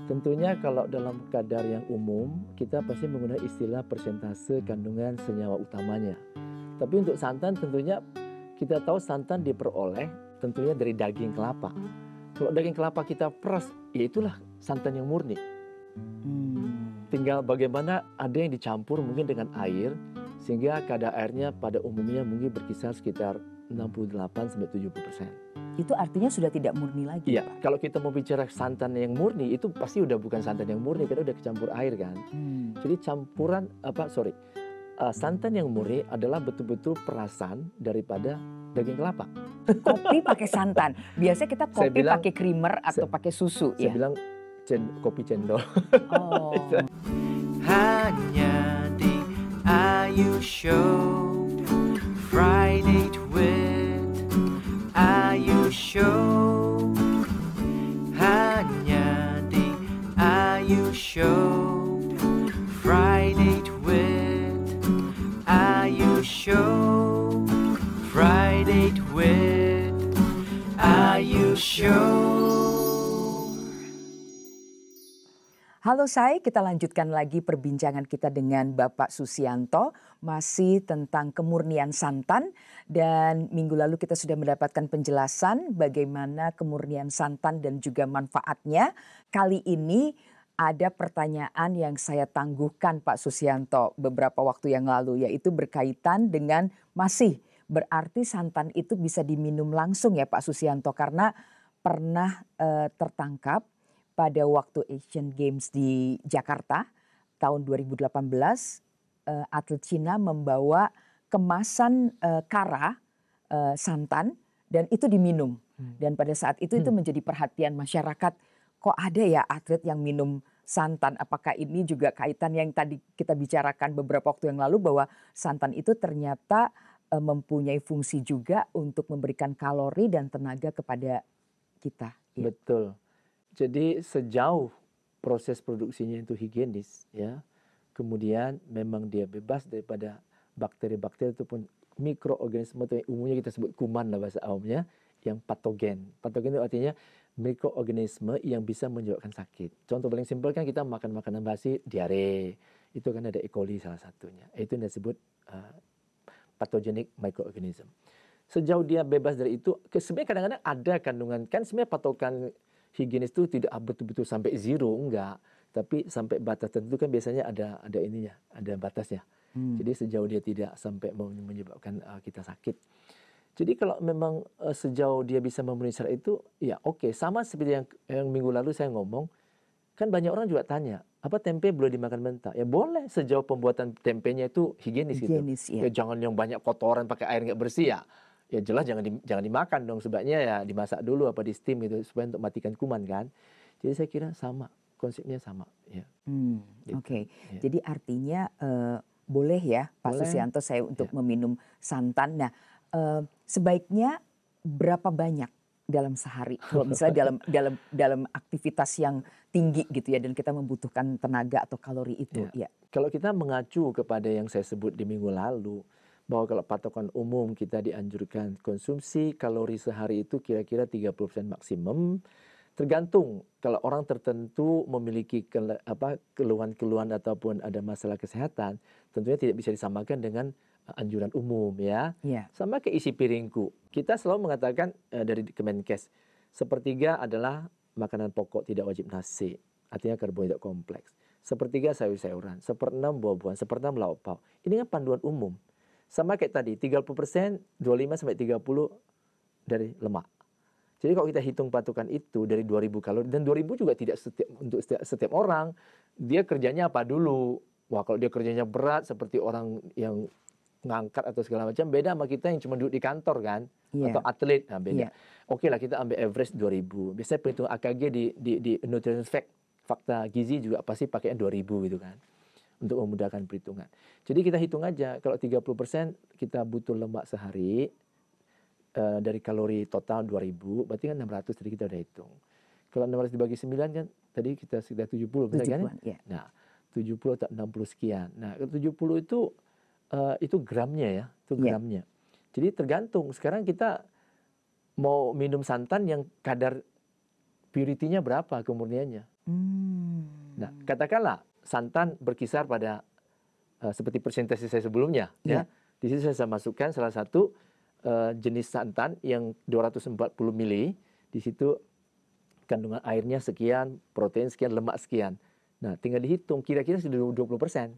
Tentunya kalau dalam kadar yang umum, kita pasti menggunakan istilah persentase kandungan senyawa utamanya. Tapi untuk santan tentunya kita tahu santan diperoleh tentunya dari daging kelapa. Kalau daging kelapa kita peras, ya itulah santan yang murni. Tinggal bagaimana ada yang dicampur mungkin dengan air, sehingga kadar airnya pada umumnya mungkin berkisar sekitar 68-70%. Itu artinya sudah tidak murni lagi, Iya, Pak? kalau kita mau bicara santan yang murni, itu pasti udah bukan santan yang murni, karena udah kecampur air kan. Jadi campuran, santan yang murni adalah betul-betul perasan daripada daging kelapa. Kopi pakai santan. Biasanya kita Saya kopi bilang- pakai creamer atau pakai susu Saya ya? bilang kopi cendol. Oh. Hanya di Ayu Show, Friday with Ayu Show. Hanya di Ayu Show, Friday with Ayu Show, Friday with Ayu Show. Halo Say, kita lanjutkan lagi perbincangan kita dengan Bapak Susianto masih tentang kemurnian santan, dan minggu lalu kita sudah mendapatkan penjelasan bagaimana kemurnian santan dan juga manfaatnya. Kali ini ada pertanyaan yang saya tangguhkan Pak Susianto beberapa waktu yang lalu, yaitu berkaitan dengan masih berarti santan itu bisa diminum langsung ya Pak Susianto, karena pernah tertangkap pada waktu Asian Games di Jakarta tahun 2018, atlet Cina membawa kemasan kara santan dan itu diminum. Dan pada saat itu menjadi perhatian masyarakat, kok ada ya atlet yang minum santan? Apakah ini juga kaitan yang tadi kita bicarakan beberapa waktu yang lalu, bahwa santan itu ternyata mempunyai fungsi juga untuk memberikan kalori dan tenaga kepada kita. Ya. Betul. Jadi sejauh proses produksinya itu higienis, ya, kemudian memang dia bebas daripada bakteri-bakteri ataupun mikroorganisme, atau yang umumnya kita sebut kuman lah bahasa awamnya, yang patogen. Patogen itu artinya mikroorganisme yang bisa menyebabkan sakit. Contoh paling simpel kan kita makan makanan basi, diare, itu kan ada E. coli salah satunya. Itu yang disebut pathogenic microorganism. Sejauh dia bebas dari itu, sebenarnya kadang-kadang ada kandungan, kan sebenarnya patokan higienis itu tidak betul-betul sampai zero, enggak. Tapi sampai batas tertentu kan biasanya ada ininya, ada batasnya. Jadi sejauh dia tidak sampai menyebabkan kita sakit. Jadi kalau memang sejauh dia bisa memenuhi syarat itu, ya oke. Sama seperti yang minggu lalu saya ngomong, kan banyak orang juga tanya, apa tempe boleh dimakan mentah? Ya boleh, sejauh pembuatan tempenya itu higienis gitu. Ya. Ya jangan yang banyak kotoran pakai air nggak bersih ya. Ya jelas jangan dimakan dong, sebaiknya ya dimasak dulu apa di steam gitu supaya untuk matikan kuman kan. Jadi saya kira sama, konsepnya sama ya. Gitu. Oke. Ya. Jadi artinya boleh ya Pak Susianto saya untuk meminum santan. Nah, sebaiknya berapa banyak dalam sehari? Kalau misalnya dalam aktivitas yang tinggi gitu ya, dan kita membutuhkan tenaga atau kalori itu ya. Kalau kita mengacu kepada yang saya sebut di minggu lalu, bahwa kalau patokan umum kita dianjurkan konsumsi kalori sehari itu kira-kira 30% maksimum. Tergantung kalau orang tertentu memiliki keluhan-keluhan ataupun ada masalah kesehatan, tentunya tidak bisa disamakan dengan anjuran umum ya. Sama kayak isi piringku. Kita selalu mengatakan dari Kemenkes, 1/3 adalah makanan pokok tidak wajib nasi, artinya karbohidrat kompleks. 1/3 sayur-sayuran, 1/6 buah-buahan, 1/6 lauk pauk. Ini kan panduan umum. Sama kayak tadi, 30%, 25-30 dari lemak. Jadi kalau kita hitung patokan itu dari 2000 kalori, dan 2000 juga tidak untuk setiap orang, dia kerjanya apa dulu. Wah kalau dia kerjanya berat seperti orang yang ngangkat atau segala macam, beda sama kita yang cuma duduk di kantor kan, atau atlet, nah beda. Oke lah kita ambil average 2000. Biasanya perhitungan AKG di Nutrition Fact, fakta gizi juga pasti pakainya 2000 gitu kan, untuk memudahkan perhitungan. Jadi kita hitung aja, kalau 30% kita butuh lemak sehari, dari kalori total 2000, berarti kan 600 tadi kita udah hitung. Kalau 600 dibagi 9 kan, tadi kita sekitar 70, benar kan? Nah, 70 atau 60 sekian. Nah, 70 itu gramnya ya, itu gramnya. Jadi tergantung, sekarang kita mau minum santan yang kadar purity-nya berapa, kemurniannya. Nah, katakanlah santan berkisar pada seperti persentase saya sebelumnya, ya. Di situ saya masukkan salah satu jenis santan yang 240 mili. Di situ kandungan airnya sekian, protein sekian, lemak sekian. Nah, tinggal dihitung kira-kira sudah 20%.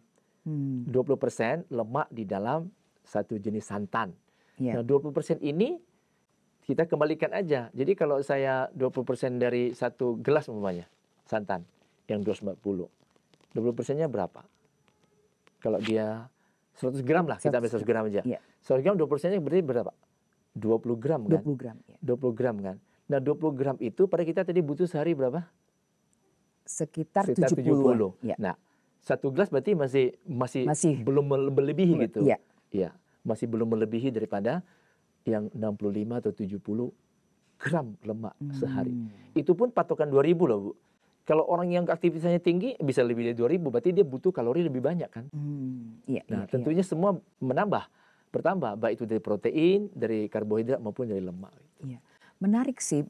20% lemak di dalam satu jenis santan. Nah, 20% ini kita kembalikan aja. Jadi kalau saya 20% dari satu gelas umpamanya santan yang 240. 20%-nya berapa? Kalau dia 100 gram lah, kita ambil 100 gram aja. 100 gram 20%-nya berarti berapa? 20 gram kan? 20 gram. 20 gram kan? Nah, 20 gram itu pada kita tadi butuh sehari berapa? Sekitar 70. Nah, satu gelas berarti masih belum melebihi gitu. Iya, masih belum melebihi daripada yang 65 atau 70 gram lemak sehari. Itu pun patokan 2000 loh, Bu. Kalau orang yang aktivitasnya tinggi bisa lebih dari 2000, berarti dia butuh kalori lebih banyak kan? Tentunya semua bertambah, baik itu dari protein, dari karbohidrat maupun dari lemak. Iya. Menarik sih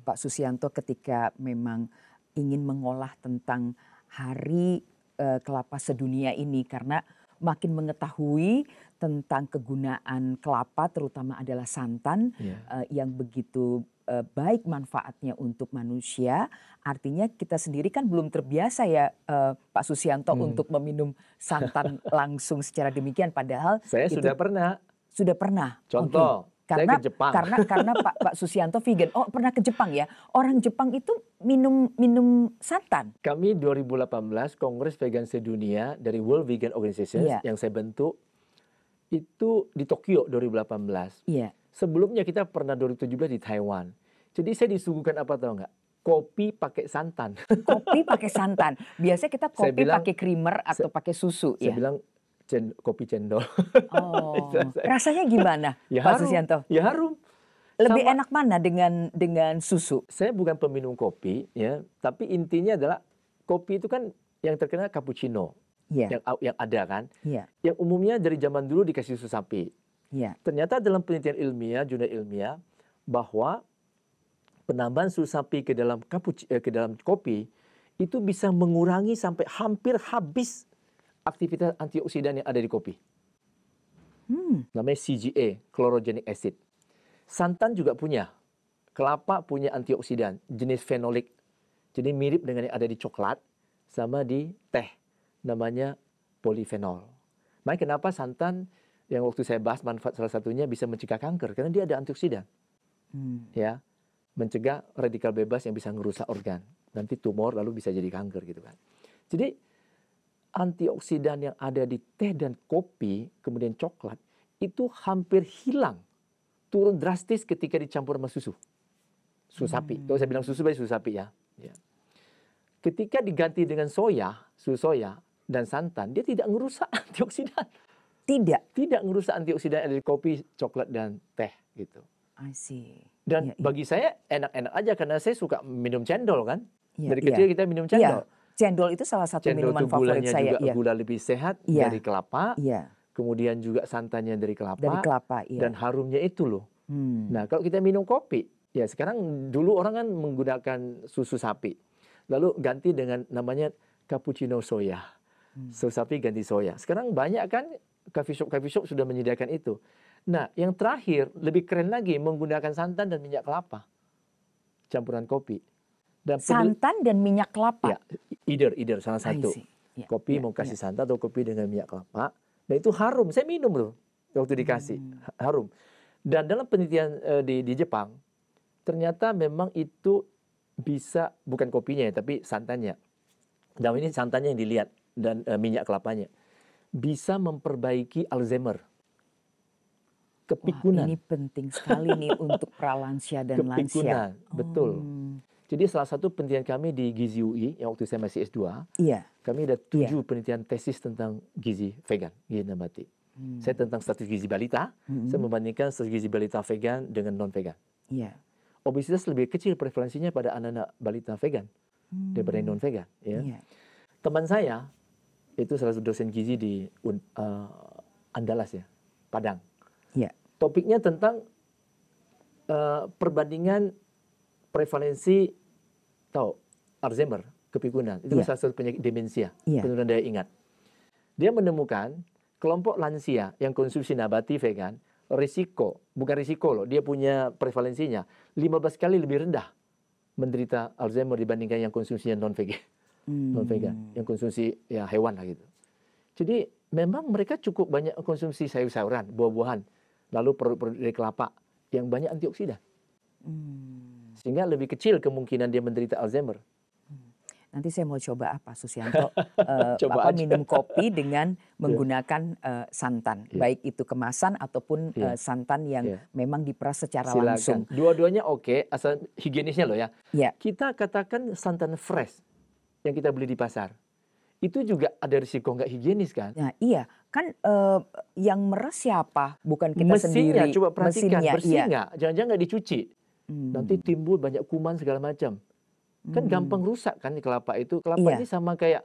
Pak Susianto ketika memang ingin mengolah tentang hari kelapa sedunia ini, karena makin mengetahui tentang kegunaan kelapa terutama adalah santan yang begitu baik manfaatnya untuk manusia. Artinya kita sendiri kan belum terbiasa ya Pak Susianto untuk meminum santan langsung secara demikian, padahal saya itu sudah pernah. Contoh, karena, saya ke Jepang. Karena Pak Susianto vegan. Oh, pernah ke Jepang ya? Orang Jepang itu minum santan. Kami 2018 Kongres Vegan Sedunia dari World Vegan Organization yang saya bentuk itu di Tokyo 2018. Sebelumnya kita pernah 2017 di Taiwan. Jadi saya disuguhkan apa tahu nggak? Kopi pakai santan. Kopi pakai santan. Biasanya kita kopi pakai creamer atau pakai susu. Saya bilang kopi cendol. Oh, rasanya gimana, Pak Susianto? Ya harum. Lebih enak mana dengan susu? Saya bukan peminum kopi, ya, tapi intinya adalah kopi itu kan yang terkenal cappuccino, yang ada kan, yang umumnya dari zaman dulu dikasih susu sapi. Ternyata dalam penelitian ilmiah, jurnal ilmiah, bahwa penambahan susu sapi ke dalam kopi itu bisa mengurangi sampai hampir habis aktivitas antioksidan yang ada di kopi. Namanya CGA, chlorogenic acid. Santan juga punya. Kelapa punya antioksidan, jenis fenolik. Jadi mirip dengan yang ada di coklat sama di teh. Namanya polifenol. Makanya kenapa santan yang waktu saya bahas manfaat salah satunya bisa mencegah kanker. Karena dia ada antioksidan. Ya, mencegah radikal bebas yang bisa merusak organ. Nanti tumor lalu bisa jadi kanker gitu kan. Jadi antioksidan yang ada di teh dan kopi, kemudian coklat, itu hampir hilang. Turun drastis ketika dicampur sama susu. Susu sapi. Kalau saya bilang susu, berarti susu sapi ya. Ketika diganti dengan susu soya dan santan, dia tidak merusak antioksidan. Tidak merusak antioksidan dari kopi, coklat, dan teh gitu. I see. Dan bagi saya enak-enak aja karena saya suka minum cendol kan. Dari kecil kita minum cendol. Cendol itu salah satu minuman favorit saya. Juga gula lebih sehat dari kelapa. Kemudian juga santannya dari kelapa. Dan harumnya itu loh. Nah, kalau kita minum kopi, ya sekarang dulu orang kan menggunakan susu sapi. Lalu ganti dengan namanya cappuccino soya. Susu sapi ganti soya. Sekarang banyak kan coffee shop sudah menyediakan itu. Nah, yang terakhir lebih keren lagi menggunakan santan dan minyak kelapa. Campuran kopi. Dan santan dan minyak kelapa. Ya, either salah satu. Kopi mau kasih santan atau kopi dengan minyak kelapa. Nah, itu harum. Saya minum loh waktu dikasih. Harum. Dan dalam penelitian di Jepang, ternyata memang itu bisa, bukan kopinya ya, tapi santannya. Dan ini santannya yang dilihat dan minyak kelapanya. Bisa memperbaiki Alzheimer. Kepikunan. Wah, ini penting sekali nih untuk pralansia dan lansia. Betul. Jadi salah satu penelitian kami di Gizi UI, yang waktu saya masih S2, kami ada 7 penelitian tesis tentang gizi vegan, gizi nabati. Saya tentang status gizi balita, saya membandingkan status gizi balita vegan dengan non-vegan. Obesitas lebih kecil prevalensinya pada anak-anak balita vegan daripada yang non-vegan. Teman saya, itu salah satu dosen gizi di Andalas ya, Padang. Topiknya tentang perbandingan prevalensi Alzheimer kepikunan. Itu Iya. salah satu penyakit demensia, Iya. penurunan daya ingat. Dia menemukan kelompok lansia yang konsumsi nabati vegan, bukan risiko loh, dia punya prevalensinya 15 kali lebih rendah menderita Alzheimer dibandingkan yang konsumsinya non-vegan, yang konsumsi ya hewan lah gitu. Jadi memang mereka cukup banyak konsumsi sayur-sayuran, buah-buahan, lalu produk-produk dari kelapa yang banyak antioksidan. Sehingga lebih kecil kemungkinan dia menderita Alzheimer. Nanti saya mau coba apa Susianto, Coba Bapak aja. minum kopi dengan menggunakan santan, Iya. baik itu kemasan ataupun Iya. santan yang Iya. memang diperas secara langsung. Silakan. Dua-duanya oke, asal higienisnya loh ya. Ya, Kita katakan santan fresh yang kita beli di pasar. Itu juga ada risiko nggak higienis kan? nah iya kan yang meres siapa? Bukan kita Mesinnya, sendiri. coba perhatikan, Mesinnya, bersih iya. nggak? Jangan-jangan nggak dicuci. Nanti timbul banyak kuman segala macam. Kan gampang rusak kan di kelapa itu. Kelapa Iya. ini sama kayak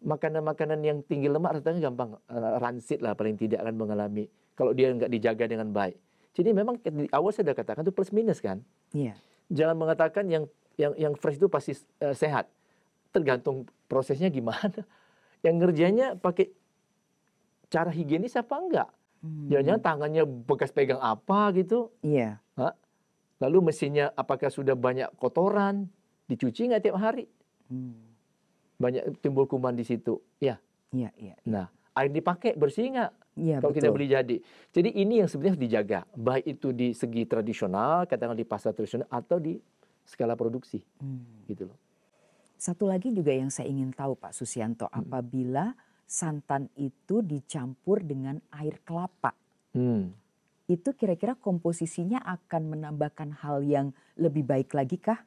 makanan-makanan yang tinggi lemak rasanya gampang rancid lah paling tidak akan mengalami kalau dia nggak dijaga dengan baik. Jadi memang di awal saya sudah katakan itu plus minus kan. Iya. Jangan mengatakan yang fresh itu pasti sehat. Tergantung prosesnya gimana. Yang ngerjanya pakai cara higienis apa enggak? Jangan-jangan tangannya bekas pegang apa gitu. Iya. Hah? Lalu mesinnya apakah sudah banyak kotoran? Dicuci nggak tiap hari? Banyak timbul kuman di situ. Ya. Iya, iya. Nah, air dipakai bersih nggak? Iya, Kalau kita betul. beli jadi. Jadi ini yang sebenarnya harus dijaga. Baik itu di segi tradisional, katakanlah di pasar tradisional, atau di skala produksi. Gitu loh. Satu lagi juga yang saya ingin tahu Pak Susianto, apabila santan itu dicampur dengan air kelapa, itu kira-kira komposisinya akan menambahkan hal yang lebih baik lagi kah?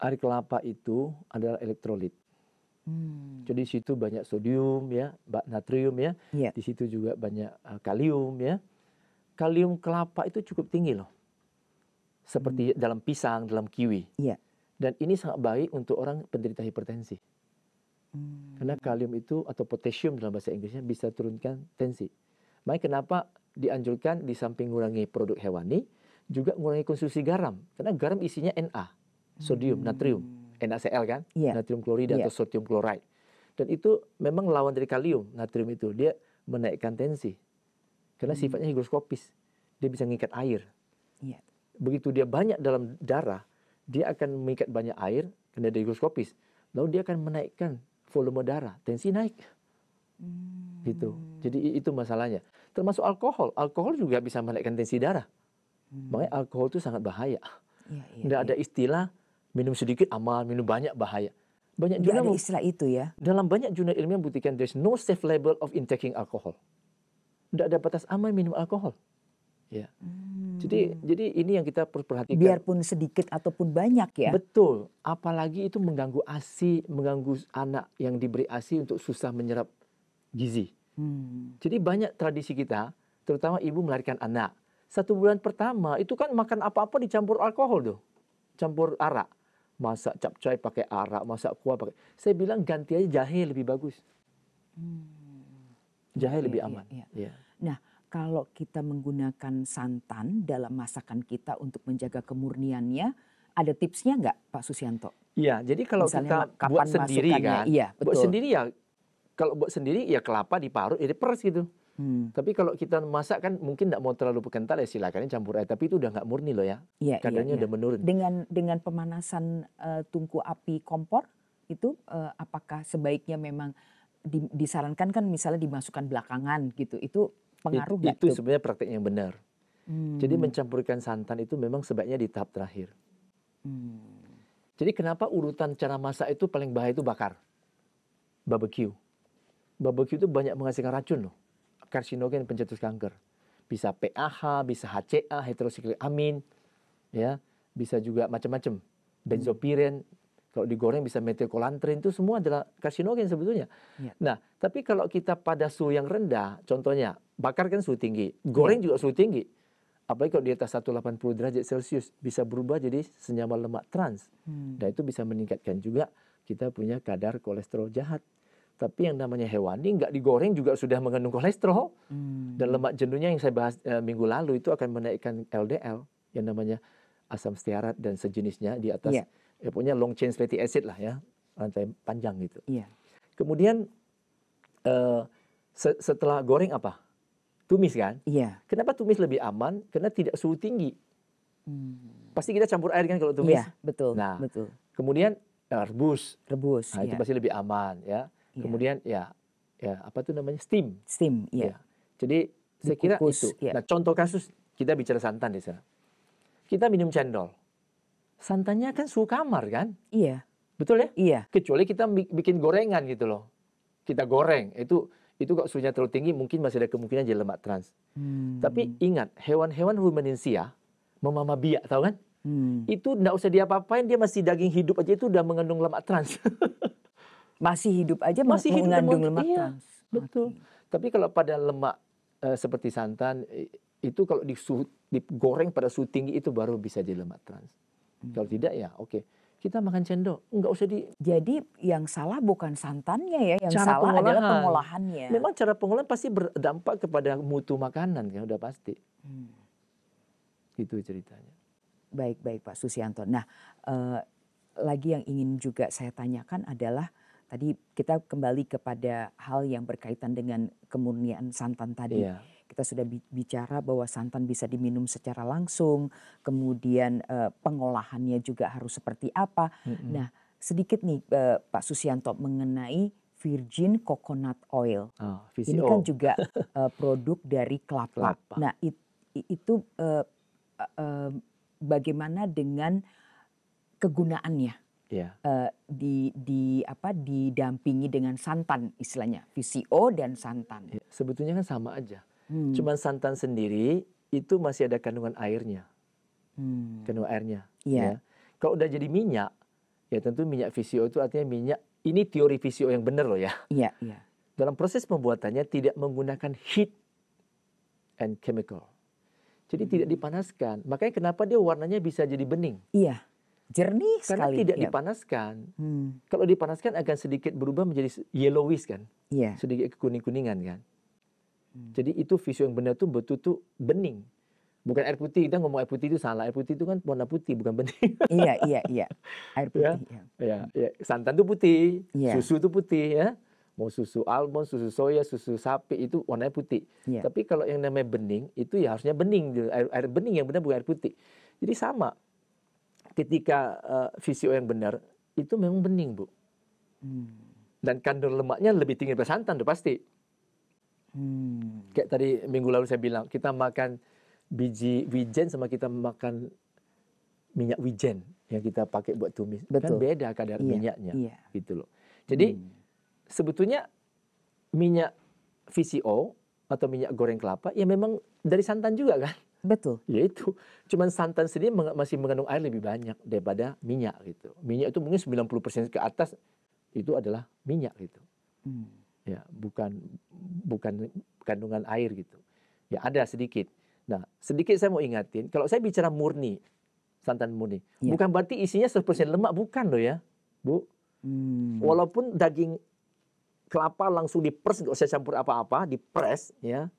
Air kelapa itu adalah elektrolit. Jadi di situ banyak sodium ya, natrium ya. Iya. Di situ juga banyak kalium ya. Kalium kelapa itu cukup tinggi loh. Seperti dalam pisang, dalam kiwi. Iya. Dan ini sangat baik untuk orang penderita hipertensi. Karena kalium itu atau potasium dalam bahasa Inggrisnya bisa turunkan tensi. Makanya kenapa dianjurkan di samping mengurangi produk hewani, juga mengurangi konsumsi garam. Karena garam isinya Na, sodium, natrium, NaCl kan, Iya. natrium klorida Iya. atau sodium chloride. Dan itu memang lawan dari kalium, natrium itu. Dia menaikkan tensi. Karena sifatnya higroskopis. Dia bisa mengikat air. Iya. Begitu dia banyak dalam darah, dia akan mengikat banyak air karena dia higroskopis. Lalu dia akan menaikkan volume darah, tensi naik. Gitu. Jadi itu masalahnya. Termasuk alkohol. Alkohol juga bisa menaikkan tensi darah. Makanya alkohol itu sangat bahaya. Iya, iya, Tidak ada istilah minum sedikit aman, minum banyak bahaya. Banyak Nggak ada jurnal istilah itu ya. dalam banyak jurnal ilmiah membuktikan there's no safe level of intaking alcohol. Tidak ada batas aman minum alkohol. Ya. Jadi ini yang kita perlu perhatikan. Biarpun sedikit ataupun banyak ya. Betul. Apalagi itu mengganggu ASI, mengganggu anak yang diberi ASI untuk susah menyerap gizi. Jadi banyak tradisi kita, terutama ibu melahirkan anak. 1 bulan pertama itu kan makan apa-apa dicampur alkohol tuh. Campur arak. Masak capcay pakai arak, masak kuah pakai. Saya bilang ganti aja jahe lebih bagus. Jahe lebih Iya, aman. iya. Iya. Nah, kalau kita menggunakan santan dalam masakan kita untuk menjaga kemurniannya, ada tipsnya nggak Pak Susianto? Iya, jadi kalau Misalnya kita buat kapan sendiri masukkannya? kan, Iya, buat betul. sendiri ya, kalau buat sendiri ya kelapa diparut, ya diperes gitu. Tapi kalau kita masak kan mungkin nggak mau terlalu kental ya silakan campur air, tapi itu udah nggak murni loh ya, Iya, kadarnya iya, udah menurun. Dengan pemanasan tungku api kompor itu apakah sebaiknya memang disarankan kan misalnya dimasukkan belakangan gitu, itu pengaruh nggak Itu tuh? sebenarnya praktek yang benar. Jadi mencampurkan santan itu memang sebaiknya di tahap terakhir. Jadi kenapa urutan cara masak itu paling bahaya itu bakar, barbecue. Barbecue itu banyak menghasilkan racun loh. Karsinogen, pencetus kanker. Bisa PAH, bisa HCA, heterosiklik amin, ya, bisa juga macam-macam. Benzopiren, kalau digoreng bisa metilkolantrin, itu semua adalah karsinogen sebetulnya. Ya. Nah, tapi kalau kita pada suhu yang rendah, contohnya bakar kan suhu tinggi, goreng juga suhu tinggi. Apalagi kalau di atas 180 derajat Celcius bisa berubah jadi senyawa lemak trans. Dan itu bisa meningkatkan juga kita punya kadar kolesterol jahat. Tapi yang namanya hewani nggak digoreng juga sudah mengandung kolesterol. Dan lemak jenuhnya yang saya bahas minggu lalu itu akan menaikkan LDL yang namanya asam stearat dan sejenisnya di atas. Iya. Ya punya long chain fatty acid lah ya. rantai panjang gitu. Iya. Kemudian setelah goreng apa? Tumis kan? Iya. Kenapa tumis lebih aman? Karena tidak suhu tinggi. Pasti kita campur air kan kalau tumis. Iya, betul, Nah, betul. kemudian rebus. Rebus, Nah, itu iya. pasti lebih aman ya. Iya. Kemudian ya apa tuh namanya? Steam. Steam, iya. Ya. Jadi saya kira Dikukus, itu. iya. Nah, contoh kasus kita bicara santan di sana. Kita minum cendol. Santannya kan suhu kamar kan? Iya, Betul ya? iya. Kecuali kita bikin gorengan gitu loh. Kita goreng, itu kalau suhunya terlalu tinggi mungkin masih ada kemungkinan jadi lemak trans. Tapi ingat, hewan-hewan ruminansia, mama biak tahu kan? Itu enggak usah diapa-apain, dia masih daging hidup aja itu udah mengandung lemak trans. Masih hidup aja Masih hidup mengandung dan lemak iya, trans. betul. Tapi kalau pada lemak seperti santan, itu kalau digoreng pada suhu tinggi itu baru bisa jadi lemak trans. Kalau tidak ya oke. Kita makan cendol, nggak usah Jadi yang salah bukan santannya ya, yang cara salah adalah pengolahan. pengolahannya. Memang cara pengolahan pasti berdampak kepada mutu makanan kan, udah pasti. Itu ceritanya. Baik Pak Susianto. Nah, lagi yang ingin juga saya tanyakan adalah tadi kita kembali kepada hal yang berkaitan dengan kemurnian santan tadi. Iya. Kita sudah bicara bahwa santan bisa diminum secara langsung, kemudian pengolahannya juga harus seperti apa. Nah, sedikit nih Pak Susianto mengenai virgin coconut oil. VCO. Ini kan juga produk dari kelapa. Kelapa. Nah, itu bagaimana dengan kegunaannya? Iya. Didampingi dengan santan istilahnya, VCO dan santan. Ya, sebetulnya kan sama aja. Cuman santan sendiri itu masih ada kandungan airnya. Kandungan airnya. Iya. Ya. Kalau udah jadi minyak, ya tentu minyak VCO itu artinya minyak, ini teori VCO yang benar loh ya. Iya, iya. Dalam proses pembuatannya tidak menggunakan heat and chemical. Jadi tidak dipanaskan. Makanya kenapa dia warnanya bisa jadi bening. Iya. Jernih Karena sekali. tidak Iya. dipanaskan. Kalau dipanaskan akan sedikit berubah menjadi yellowish kan. Iya. Sedikit kuning-kuningan kan. Jadi itu VCO yang benar tuh betul tuh bening. Bukan air putih. Kita ngomong air putih itu salah. Air putih itu kan warna putih bukan bening. Iya. Air putih. Ya. Santan tuh putih. Iya. Susu tuh putih ya. Mau susu almond, susu soya, susu sapi itu warnanya putih. Iya. Tapi kalau yang namanya bening itu ya harusnya bening. Air bening yang benar bukan air putih. Jadi sama. Ketika VCO yang benar itu memang bening, Bu. Dan kandungan lemaknya lebih tinggi daripada santan tuh pasti. Kayak tadi minggu lalu saya bilang, kita makan biji wijen sama kita makan minyak wijen yang kita pakai buat tumis. Betul. Kan beda kadar Iya, minyaknya. iya. Gitu loh. Jadi sebetulnya minyak VCO atau minyak goreng kelapa ya memang dari santan juga kan. Betul. Ya itu. Cuman santan sendiri masih mengandung air lebih banyak daripada minyak gitu. Minyak itu mungkin 90% ke atas itu adalah minyak gitu. Ya, bukan kandungan air gitu. Ya ada sedikit. Nah, sedikit saya mau ingatin, kalau saya bicara murni, santan murni, bukan berarti isinya 100% lemak, bukan loh ya, Bu. Walaupun daging kelapa langsung diperes, nggak usah campur apa-apa, dipres ya.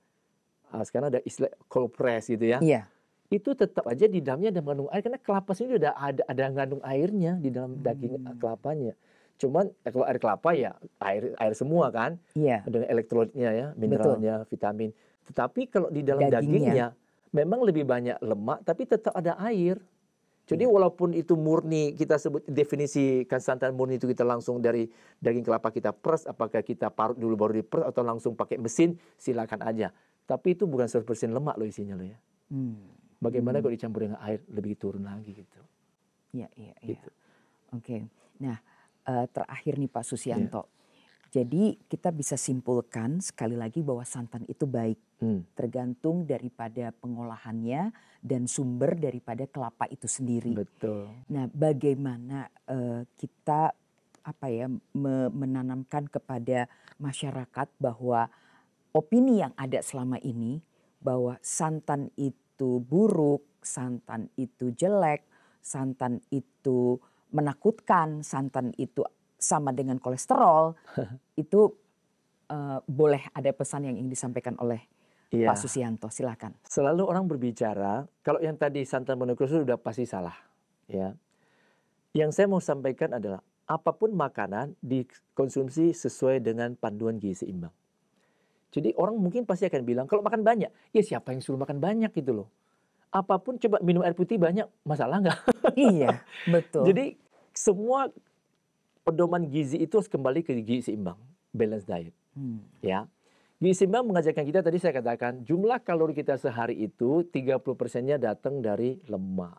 Sekarang ada istilah cold press gitu ya. Iya. Itu tetap aja di dalamnya ada mengandung air karena kelapa sendiri udah ada mengandung airnya di dalam daging kelapanya. Cuman kalau air kelapa ya air semua kan. Iya. Dengan elektrolitnya ya, mineralnya, vitamin. Tetapi kalau di dalam dagingnya memang lebih banyak lemak tapi tetap ada air. Jadi walaupun itu murni, kita sebut definisi santan murni itu kita langsung dari daging kelapa kita peres, apakah kita parut dulu baru diperes atau langsung pakai mesin, silakan aja. Tapi itu bukan 100% lemak loh isinya loh ya. Bagaimana kalau dicampur dengan air lebih turun lagi gitu. Iya. Gitu. Oke. Nah, terakhir nih Pak Susianto. Jadi kita bisa simpulkan sekali lagi bahwa santan itu baik. Tergantung daripada pengolahannya dan sumber daripada kelapa itu sendiri. Betul. Nah, bagaimana kita menanamkan kepada masyarakat bahwa opini yang ada selama ini bahwa santan itu buruk, santan itu jelek, santan itu menakutkan, santan itu sama dengan kolesterol, itu boleh ada pesan yang ingin disampaikan oleh Pak Susianto, silakan. Selalu orang berbicara, kalau yang tadi santan monoklosur sudah pasti salah. Ya. Yang saya mau sampaikan adalah apapun makanan dikonsumsi sesuai dengan panduan gizi seimbang. Jadi orang mungkin pasti akan bilang, kalau makan banyak, ya siapa yang suruh makan banyak gitu loh. Apapun coba minum air putih banyak, masalah nggak? Iya, betul. Jadi semua pedoman gizi itu harus kembali ke gizi seimbang, balance diet. Ya. Gizi seimbang mengajarkan kita, tadi saya katakan, jumlah kalori kita sehari itu 30%-nya datang dari lemak.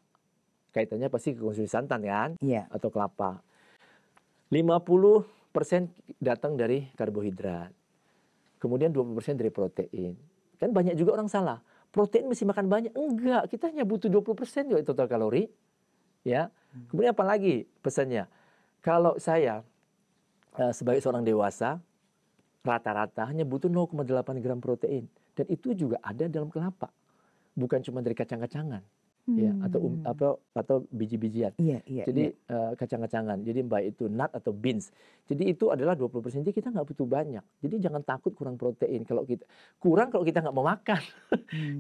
Kaitannya pasti ke konsumsi santan kan? Iya. Atau kelapa. 50% datang dari karbohidrat. Kemudian 20% dari protein. Kan banyak juga orang salah. Protein mesti makan banyak. Enggak, kita hanya butuh 20% juga total kalori. Ya. Kemudian apa lagi pesannya? Kalau saya sebagai seorang dewasa, rata-rata hanya butuh 0,8 gram protein. Dan itu juga ada dalam kelapa. Bukan cuma dari kacang-kacangan. Ya, atau biji-bijian. Iya. Jadi kacang-kacangan. Jadi baik itu nut atau beans. Jadi itu adalah 20%. Jadi kita nggak butuh banyak. Jadi jangan takut kurang protein. Kalau kita nggak mau makan.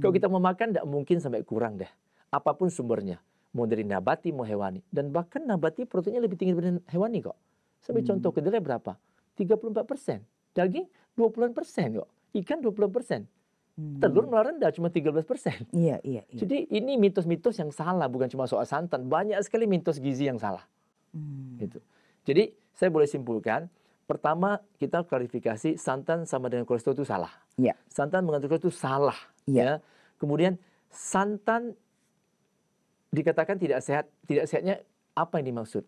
Kalau kita mau makan nggak mungkin sampai kurang deh. Apapun sumbernya. Mau dari nabati mau hewani. Dan bahkan nabati proteinnya lebih tinggi daripada hewani kok. Sampai contoh kedelai berapa? 34%. Daging 20% kok. Ikan 20%. Telur malah rendah, cuma 13%. Iya. Jadi ini mitos-mitos yang salah, bukan cuma soal santan. Banyak sekali mitos gizi yang salah. Gitu. Jadi saya boleh simpulkan, pertama kita klarifikasi santan sama dengan kolesterol itu salah. Iya. Santan mengandung kolesterol itu salah. Iya. Ya. Kemudian santan dikatakan tidak sehat. Tidak sehatnya apa yang dimaksud?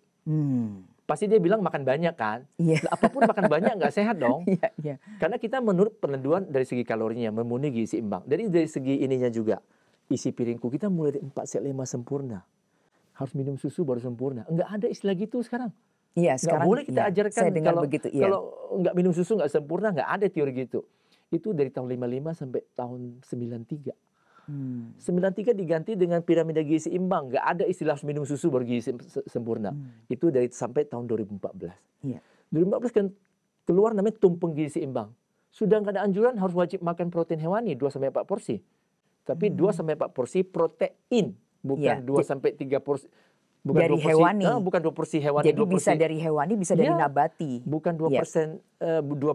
Pasti dia bilang makan banyak kan? Iya. Nah, apapun makan banyak nggak sehat dong. Iya. Karena kita menurut penentuan dari segi kalorinya memenuhi gizi seimbang. Dari segi ininya juga isi piringku kita mulai dari 4 set 5 sempurna. Harus minum susu baru sempurna. Enggak ada istilah gitu sekarang. Iya, sekarang nggak boleh kita ajarkan saya dengar begitu, iya. kalau nggak minum susu nggak sempurna, nggak ada teori gitu. Itu dari tahun 55 sampai tahun 93. 93 diganti dengan piramida gizi seimbang. Nggak ada istilah harus minum susu baru gizi sempurna. Itu dari sampai tahun 2014. Iya. 2014 kan keluar namanya tumpeng gizi seimbang. Sudah nggak ada anjuran harus wajib makan protein hewani 2-4 porsi. Tapi 2-4 porsi protein, bukan 2-3 porsi. Bukan dari 2 porsi, hewani. Bukan 2 porsi hewani. Jadi 2 bisa porsi, dari hewani, bisa dari nabati. Bukan 2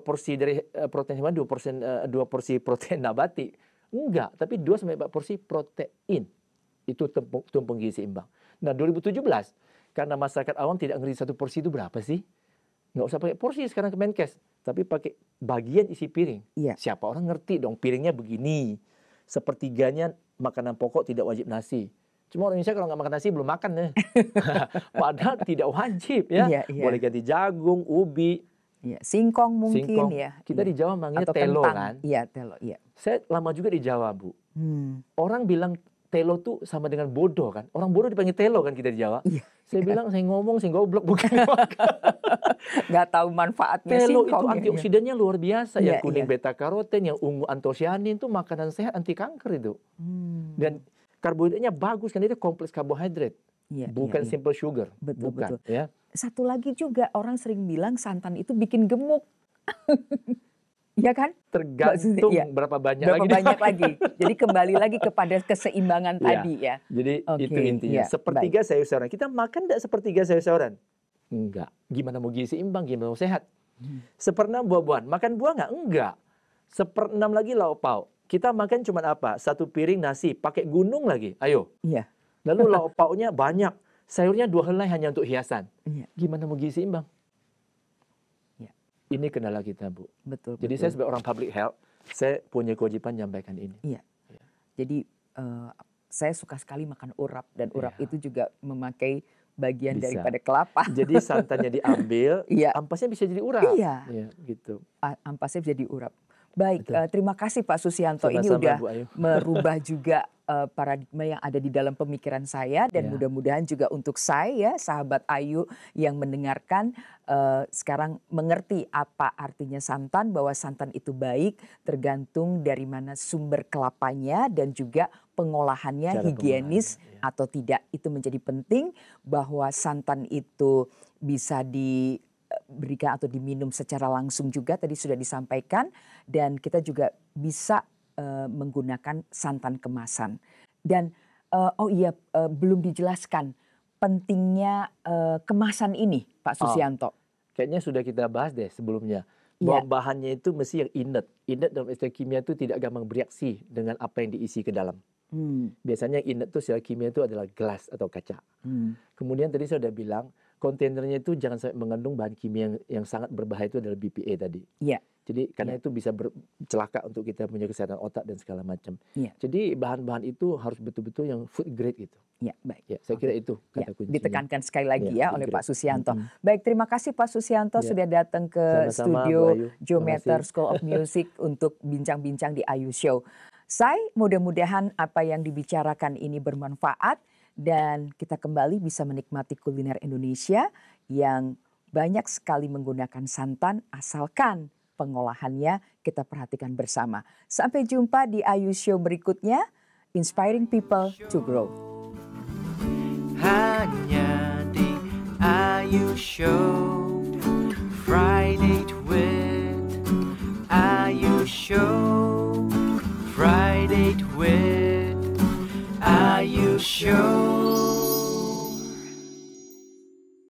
porsi dari protein hewani, 2 porsi protein nabati. Enggak, tapi 2-4 porsi protein. Itu tumpeng gizi seimbang. Nah 2017, karena masyarakat awam tidak ngerti satu porsi itu berapa sih? Nggak usah pakai porsi sekarang ke Menkes. Tapi pakai bagian isi piring. Iya. Siapa orang ngerti dong, piringnya begini. Sepertiganya makanan pokok tidak wajib nasi. Cuma orang Indonesia kalau nggak makan nasi belum makan ya. Padahal tidak wajib ya. Iya. Boleh ganti jagung, ubi. Iya. Singkong mungkin Singkong. ya. Kita di Jawa manggilnya atau telo kentang. kan. Iya, telo. Iya. Saya lama juga di Jawa, Bu. Orang bilang telo tuh sama dengan bodoh kan. Orang bodoh dipanggil telo kan kita di Jawa. Iya. Saya bilang, saya ngomong, saya goblok bukan. Nggak tahu manfaatnya Telo singkong. itu antioksidannya luar biasa. Iya, Yang kuning iya. beta karoten, yang ungu antosianin itu makanan sehat anti kanker itu. Dan karbohidratnya bagus kan, itu kompleks karbohidrat. Iya, Bukan iya. simple sugar. Betul, bukan, betul. ya. Satu lagi juga orang sering bilang santan itu bikin gemuk. Iya kan? Tergantung Iya. berapa banyak Berapa lagi. banyak lagi. Jadi kembali lagi kepada keseimbangan Iya. tadi ya. Jadi Oke, itu intinya. iya, Sepertiga sayur-sayuran. Kita makan enggak sepertiga sayur-sayuran? Enggak. Gimana mau gizi seimbang, gimana mau sehat? 1/6 buah-buahan. Makan buah enggak? Enggak. 1/6 lagi lauk pauk. Kita makan cuma apa? 1 piring nasi, pakai gunung lagi. Ayo. Iya. Lalu lauk pauknya banyak. Sayurnya 2 helai hanya untuk hiasan. Iya. Gimana mau gizi seimbang? Iya. Ini kendala kita, Bu. Betul. Jadi saya sebagai orang public health, saya punya kewajiban menyampaikan ini. Iya. Jadi saya suka sekali makan urap dan urap Iya. itu juga memakai bagian Bisa. daripada kelapa. Jadi santannya diambil, Iya. ampasnya bisa jadi urap. Iya. Ya, gitu. Ampasnya jadi urap. Baik, Betul. terima kasih Pak Susianto. Ini Sama-sama, udah Bu Ayu. merubah juga paradigma yang ada di dalam pemikiran saya dan Ya. mudah-mudahan juga untuk saya, sahabat Ayu yang mendengarkan sekarang mengerti apa artinya santan, bahwa santan itu baik tergantung dari mana sumber kelapanya dan juga pengolahannya Cara higienis pengolahannya, ya. atau tidak. Itu menjadi penting, bahwa santan itu bisa diberikan atau diminum secara langsung juga tadi sudah disampaikan, dan kita juga bisa menggunakan santan kemasan. Dan belum dijelaskan pentingnya kemasan ini, Pak Susianto? Kayaknya sudah kita bahas deh sebelumnya. Iya. Bahwa bahannya itu mesti yang inert. Inert dalam istilah kimia itu tidak gampang bereaksi dengan apa yang diisi ke dalam. Biasanya inert itu secara kimia itu adalah gelas atau kaca. Kemudian tadi saya sudah bilang, kontainernya itu jangan sampai mengandung bahan kimia yang sangat berbahaya, itu adalah BPA tadi. Iya. Jadi karena itu bisa celaka untuk kita punya kesehatan otak dan segala macam. Iya. Jadi bahan-bahan itu harus betul-betul yang food grade gitu. Ya, baik. Ya, saya kira itu Ya, kata kuncinya. ditekankan sekali lagi ya food oleh grade. Pak Susianto. Baik, terima kasih Pak Susianto Ya. sudah datang ke Sama-sama, Bu studio Ayu. Terima Geometer kasih. School of Music untuk bincang-bincang di Ayu Show. Say, mudah-mudahan apa yang dibicarakan ini bermanfaat dan kita kembali bisa menikmati kuliner Indonesia yang banyak sekali menggunakan santan asalkan pengolahannya kita perhatikan bersama. Sampai jumpa di Ayu Show berikutnya, inspiring people to grow. Hanya di Ayu Show, Friday with Ayu Show, Friday with Ayu Show.